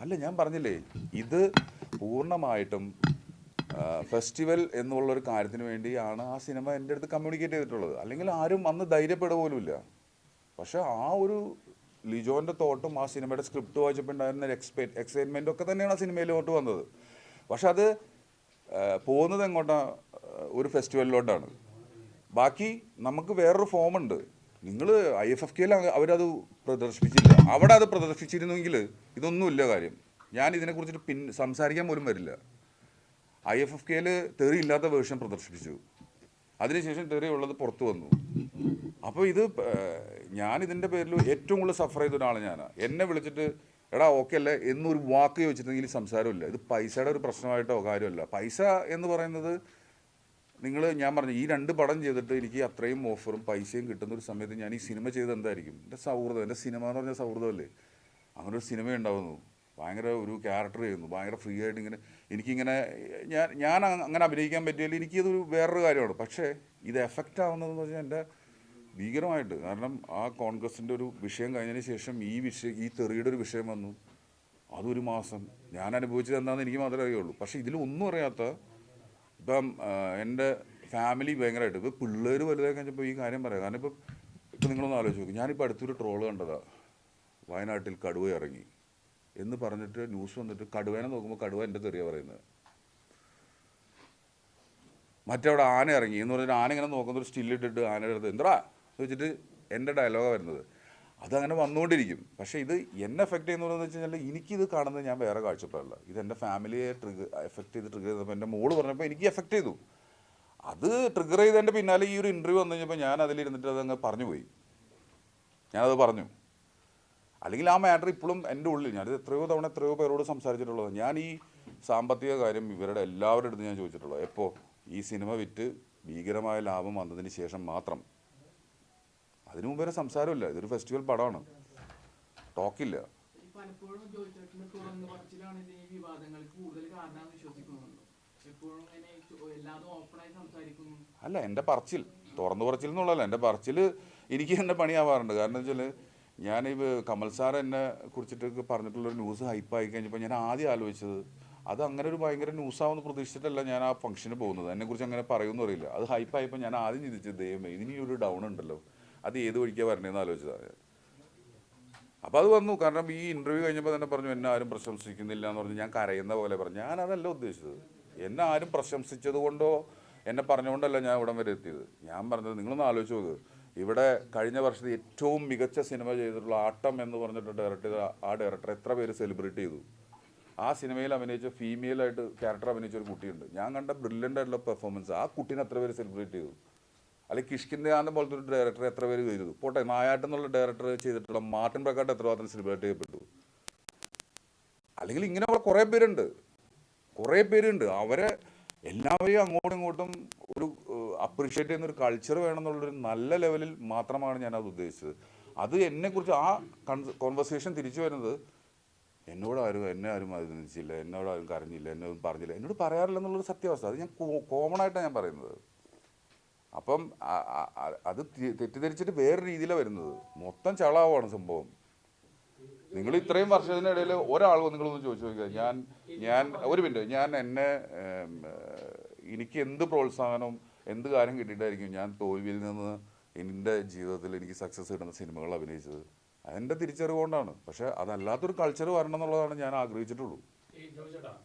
അല്ല, ഞാൻ പറഞ്ഞില്ലേ, ഇത് പൂർണ്ണമായിട്ടും ഫെസ്റ്റിവൽ എന്നുള്ളൊരു കാര്യത്തിന് വേണ്ടിയാണ് ആ സിനിമ എൻ്റെ അടുത്ത് കമ്മ്യൂണിക്കേറ്റ് ചെയ്തിട്ടുള്ളത്. അല്ലെങ്കിൽ ആരും അന്ന് ധൈര്യപ്പെടുക പോലുമില്ല. പക്ഷെ ആ ഒരു ലിജോൻ്റെ തോട്ടും ആ സിനിമയുടെ സ്ക്രിപ്റ്റ് വായിച്ചപ്പോൾ ഉണ്ടായിരുന്ന എക്സൈറ്റ്മെൻ്റ് ഒക്കെ തന്നെയാണ് ആ സിനിമയിലോട്ട് വന്നത്. പക്ഷെ അത് പോകുന്നത് എങ്ങോട്ടാ? ഒരു ഫെസ്റ്റിവലിലോട്ടാണ്. ബാക്കി നമുക്ക് വേറൊരു ഫോമുണ്ട്. നിങ്ങൾ IFFK അവരത് പ്രദർശിപ്പിച്ചില്ല. അവിടെ അത് പ്രദർശിപ്പിച്ചിരുന്നെങ്കിൽ ഇതൊന്നുമില്ല കാര്യം. ഞാൻ ഇതിനെക്കുറിച്ചിട്ട് സംസാരിക്കാൻ പോലും വരില്ല. IFFK തെറി ഇല്ലാത്ത വേർഷൻ പ്രദർശിപ്പിച്ചു. അതിനുശേഷം തെറി ഉള്ളത് പുറത്തു വന്നു. അപ്പോൾ ഇത് ഞാനിതിൻ്റെ പേരിൽ ഏറ്റവും കൂടുതൽ സഫർ ചെയ്ത ഒരാളാണ് ഞാൻ. എന്നെ വിളിച്ചിട്ട് എടാ ഓക്കെ അല്ലേ എന്നൊരു വാക്ക് ചോദിച്ചിട്ടുണ്ടെങ്കിൽ സംസാരമില്ല. ഇത് പൈസയുടെ ഒരു പ്രശ്നമായിട്ടോ കാര്യമല്ല. പൈസ എന്ന് പറയുന്നത് ഞാൻ പറഞ്ഞു, ഈ 2 പടം ചെയ്തിട്ട് എനിക്ക് അത്രയും ഓഫറും പൈസയും കിട്ടുന്ന ഒരു സമയത്ത് ഞാൻ ഈ സിനിമ ചെയ്ത് എന്തായിരിക്കും? എൻ്റെ സൗഹൃദം, എൻ്റെ സിനിമ എന്ന് പറഞ്ഞാൽ സൗഹൃദമല്ലേ? അങ്ങനെ ഒരു സിനിമ ഉണ്ടാവുന്നു, ഭയങ്കര ഒരു ക്യാരക്ടർ ചെയ്യുന്നു, ഭയങ്കര ഫ്രീ ആയിട്ട് ഇങ്ങനെ എനിക്കിങ്ങനെ ഞാൻ അങ്ങനെ അഭിനയിക്കാൻ പറ്റിയാൽ എനിക്കതൊരു വേറൊരു കാര്യമാണ്. പക്ഷേ ഇത് എഫക്റ്റ് ആവുന്നതെന്ന് പറഞ്ഞാൽ എൻ്റെ ഭീകരമായിട്ട്. കാരണം ആ കോൺഗ്രസിൻ്റെ ഒരു വിഷയം കഴിഞ്ഞതിന് ശേഷം ഈ തെറിയുടെ ഒരു വിഷയം വന്നു. അതൊരു മാസം ഞാൻ അനുഭവിച്ചത് എന്താണെന്ന് എനിക്ക് മാത്രമേ അറിയുള്ളൂ. പക്ഷേ ഇതിലൊന്നും അറിയാത്ത ഇപ്പം എൻ്റെ ഫാമിലി ഭയങ്കരമായിട്ട് ഇപ്പോൾ പിള്ളേർ വലുതായി കഴിഞ്ഞപ്പോൾ ഈ കാര്യം പറയാം. കാരണം ഇപ്പം നിങ്ങളൊന്ന് ആലോചിച്ച് നോക്കും. ഞാനിപ്പോൾ അടുത്തൊരു ട്രോള് കണ്ടതാണ്. വയനാട്ടിൽ കടുവ ഇറങ്ങി എന്ന് പറഞ്ഞിട്ട് ന്യൂസ് വന്നിട്ട് കടുവേനെ നോക്കുമ്പോൾ കടുവ എൻ്റെ തെറിയാണ് പറയുന്നത്. മറ്റവിടെ ആന ഇറങ്ങി എന്ന് പറഞ്ഞിട്ട് ആന ഇങ്ങനെ നോക്കുന്നൊരു സ്റ്റില്ലിട്ടിട്ട് ആനയുടെ അടുത്ത് എന്താ വെച്ചിട്ട് എൻ്റെ ഡയലോഗാണ് വരുന്നത്. അതങ്ങനെ വന്നുകൊണ്ടിരിക്കും. പക്ഷേ ഇത് എന്നെ എഫക്റ്റ് ചെയ്യുന്നതെന്ന് വെച്ച് കഴിഞ്ഞാൽ എനിക്കിത് കാണുന്നത് ഞാൻ വേറെ കാഴ്ചപ്പാടില്ല. ഇത് എൻ്റെ ഫാമിലിയെ എഫക്റ്റ് ചെയ്തപ്പോൾ എൻ്റെ മോള് പറഞ്ഞപ്പോൾ എനിക്ക് എഫക്റ്റ് ചെയ്തു. അത് ട്രിഗർ ചെയ്തതിൻ്റെ പിന്നാലെ ഈ ഒരു ഇൻ്റർവ്യൂ വന്നു കഴിഞ്ഞപ്പോൾ ഞാൻ അതിലിരുന്നിട്ട് അതങ്ങ് പറഞ്ഞു പോയി. ഞാനത് പറഞ്ഞു. അല്ലെങ്കിൽ ആ മാറ്റർ ഇപ്പോഴും എൻ്റെ ഉള്ളിൽ, ഞാനത് എത്രയോ പേരോട് സംസാരിച്ചിട്ടുള്ളത്. ഞാൻ ഈ സാമ്പത്തിക കാര്യം ഇവരുടെ എല്ലാവരുടെ അടുത്ത് ഞാൻ ചോദിച്ചിട്ടുള്ളത് എപ്പോൾ ഈ സിനിമ വിറ്റ് ഭീകരമായ ലാഭം വന്നതിന് ശേഷം മാത്രം. അതിനു മുമ്പ് വരെ സംസാരമില്ല. ഇതൊരു ഫെസ്റ്റിവൽ പടമാണ്, ടോക്കില്ല. അല്ല, എൻ്റെ പറച്ചിൽ തുറന്നു പറച്ചിൽ എന്നുള്ളതല്ല, എൻ്റെ പറച്ചിൽ എനിക്ക് എൻ്റെ പണിയാവാറുണ്ട്. കാരണം എന്ന് വെച്ചാൽ ഞാനിപ്പോൾ കമൽ സാർ എന്നെ കുറിച്ചിട്ട് പറഞ്ഞിട്ടുള്ളൊരു ന്യൂസ് ഹൈപ്പായി കഴിഞ്ഞപ്പോൾ ഞാൻ ആദ്യം ആലോചിച്ചത് അത് അങ്ങനെ ഒരു ഭയങ്കര ന്യൂസാവുമെന്ന് പ്രതീക്ഷിച്ചിട്ടല്ല ഞാൻ ആ ഫംഗ്ഷന് പോകുന്നത്. എന്നെക്കുറിച്ച് അങ്ങനെ പറയുമെന്ന് അറിയില്ല. അത് ഹൈപ്പായപ്പോൾ ഞാൻ ആദ്യം ചിന്തിച്ചത് ദൈവമേ ഇതിനി ഒരു ഡൗൺ ഉണ്ടല്ലോ, അത് ഏത് വഴിക്കാണ് വരണേന്ന് ആലോചിച്ചതാണ്. അപ്പോൾ അത് വന്നു. കാരണം ഈ ഇൻ്റർവ്യൂ കഴിഞ്ഞപ്പോൾ തന്നെ പറഞ്ഞു എന്നെ ആരും പ്രശംസിക്കുന്നില്ല എന്ന് പറഞ്ഞ് ഞാൻ കരയുന്ന പോലെ പറഞ്ഞു. ഞാനതല്ല ഉദ്ദേശിച്ചത്. എന്നെ ആരും പ്രശംസിച്ചത് കൊണ്ടോ എന്നെ പറഞ്ഞുകൊണ്ടല്ല ഞാൻ ഇവിടം വരെ എത്തിയത്. ഞാൻ പറഞ്ഞത് നിങ്ങളൊന്ന് ആലോചിച്ച് നോക്ക്. ഇവിടെ കഴിഞ്ഞ വർഷത്തെ ഏറ്റവും മികച്ച സിനിമ ചെയ്തിട്ടുള്ള ആട്ടം എന്ന് പറഞ്ഞിട്ട് ഡയറക്റ്റ് ചെയ്ത ആ ഡയറക്ടർ എത്ര പേര് സെലിബ്രേറ്റ് ചെയ്തു. ആ സിനിമയിൽ അഭിനയിച്ച ഫീമെയിലായിട്ട് ക്യാരക്ടർ അഭിനയിച്ച ഒരു കുട്ടിയുണ്ട്. ഞാൻ കണ്ട ബ്രില്യൻ്റ് ആയിട്ടുള്ള പെർഫോമൻസ്. ആ കുട്ടീനെ എത്ര പേര് സെലിബ്രേറ്റ് ചെയ്തു. അല്ലെങ്കിൽ കിഷ്കിന്ദയാൻ്റെ പോലത്തെ ഒരു ഡയറക്ടർ എത്ര പേര് ചെയ്തു. പോട്ടെ, നായാട്ട് എന്നുള്ള ഡയറക്ടർ ചെയ്തിട്ടുള്ള മാർട്ടിൻ പ്രക്കാട്ട് എത്രമാത്രം സെലിബ്രേറ്റ് ചെയ്യപ്പെട്ടു. അല്ലെങ്കിൽ ഇങ്ങനെ കുറേ പേരുണ്ട്. അവരെ എല്ലാവരെയും അങ്ങോട്ടും ഇങ്ങോട്ടും ഒരു അപ്രീഷിയേറ്റ് ചെയ്യുന്നൊരു കൾച്ചർ വേണമെന്നുള്ളൊരു നല്ല ലെവലിൽ മാത്രമാണ് ഞാനത് ഉദ്ദേശിച്ചത്. അത് എന്നെക്കുറിച്ച് ആ കോൺവെർസേഷൻ തിരിച്ചു വരുന്നത് എന്നെ ആരും അഭിനന്ദിച്ചില്ല, എന്നോട് ആരും കരഞ്ഞില്ല, എന്നോട് പറഞ്ഞില്ല, എന്നോട് പറയാറില്ല എന്നുള്ളൊരു സത്യാവസ്ഥ. അത് ഞാൻ കോമൺ ആയിട്ടാണ് ഞാൻ പറയുന്നത്. അപ്പം അത് തെറ്റിദ്ധരിച്ചിട്ട് വേറെ രീതിയിലാണ് വരുന്നത്. മൊത്തം ചളാവാണ് സംഭവം. നിങ്ങൾ ഇത്രയും വർഷത്തിനിടയിൽ ഒരാൾ നിങ്ങളൊന്ന് ചോദിച്ചു നോക്കുക. ഞാൻ ഒരു മിനിറ്റ്, എനിക്ക് എന്ത് പ്രോത്സാഹനവും എന്ത് കാര്യം കിട്ടിയിട്ടായിരിക്കും ഞാൻ തോൽവിയിൽ നിന്ന് എൻ്റെ ജീവിതത്തിൽ എനിക്ക് സക്സസ് കിട്ടുന്ന സിനിമകൾ അഭിനയിച്ചത്. അതെൻ്റെ തിരിച്ചറിവ് കൊണ്ടാണ്. പക്ഷേ അതല്ലാത്തൊരു കൾച്ചർ വരണം എന്നുള്ളതാണ് ഞാൻ ആഗ്രഹിച്ചിട്ടുള്ളൂ.